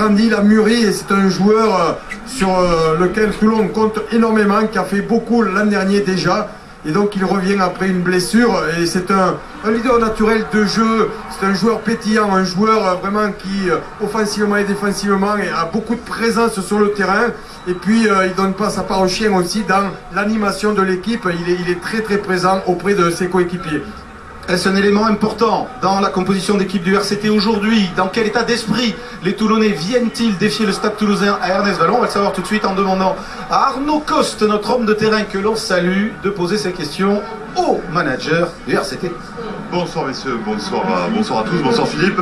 grandi, il a mûri et c'est un joueur sur lequel Toulon compte énormément, qui a fait beaucoup l'an dernier déjà. Et donc il revient après une blessure et c'est un leader naturel de jeu, c'est un joueur pétillant, un joueur vraiment qui offensivement et défensivement a beaucoup de présence sur le terrain. Et puis il donne pas sa part au chien aussi dans l'animation de l'équipe, il est très très présent auprès de ses coéquipiers. Est-ce un élément important dans la composition d'équipe du RCT aujourd'hui? Dans quel état d'esprit les Toulonnais viennent-ils défier le Stade Toulousain à Ernest Vallon? On va le savoir tout de suite en demandant à Arnaud Coste, notre homme de terrain que l'on salue, de poser ces questions au manager du RCT. Bonsoir messieurs, bonsoir à tous, bonsoir Philippe.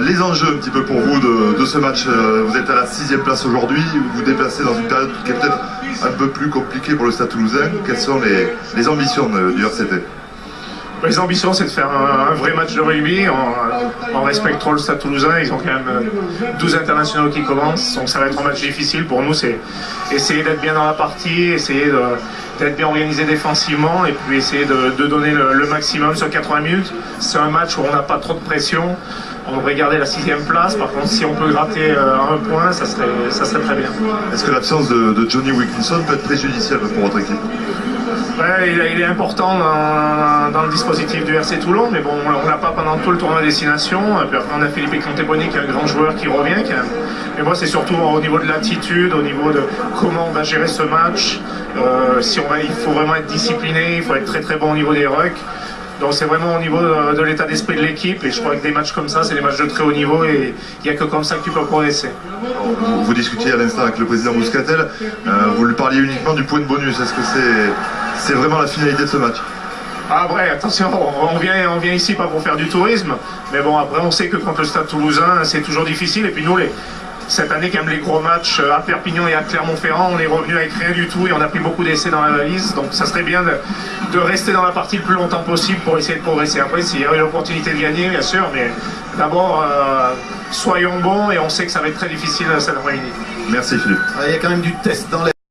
Les enjeux un petit peu pour vous de ce match, vous êtes à la 6e place aujourd'hui, vous vous déplacez dans une période qui est peut-être un peu plus compliquée pour le Stade Toulousain. Quelles sont les ambitions du RCT? Les ambitions, c'est de faire un vrai match de rugby. On respecte trop le Stade Toulousain. Ils ont quand même 12 internationaux qui commencent. Donc ça va être un match difficile. Pour nous, c'est essayer d'être bien dans la partie, essayer d'être bien organisé défensivement et puis essayer de donner le maximum sur 80 minutes. C'est un match où on n'a pas trop de pression. On devrait garder la 6e place. Par contre, si on peut gratter un point, ça serait très bien. Est-ce que l'absence de Johnny Wilkinson peut être préjudiciable pour votre équipe? Ouais, il est important dans le dispositif du RC Toulon, mais bon, on l'a pas pendant tout le tournoi destination. Puis après, on a Philippe Conteboni qui est un grand joueur qui revient. Mais moi, c'est surtout au niveau de l'attitude, au niveau de comment on va gérer ce match. Il faut vraiment être discipliné, il faut être très très bon au niveau des rucks. Donc c'est vraiment au niveau de l'état d'esprit de l'équipe, et je crois que des matchs comme ça, c'est des matchs de très haut niveau, et il n'y a que comme ça que tu peux progresser. Vous discutiez à l'instant avec le président Mouscatel, vous lui parliez uniquement du point de bonus. Est-ce que c'est vraiment la finalité de ce match? Ah ouais, attention, on vient ici pas pour faire du tourisme, mais bon, après on sait que contre le Stade Toulousain, c'est toujours difficile, et puis nous, cette année, quand même, les gros matchs à Perpignan et à Clermont-Ferrand, on est revenu avec rien du tout et on a pris beaucoup d'essais dans la valise. Donc ça serait bien de rester dans la partie le plus longtemps possible pour essayer de progresser. Après, s'il y a l'opportunité de gagner, bien sûr, mais d'abord, soyons bons, et on sait que ça va être très difficile cet après-midi. Merci Philippe. Il y a quand même du test dans les...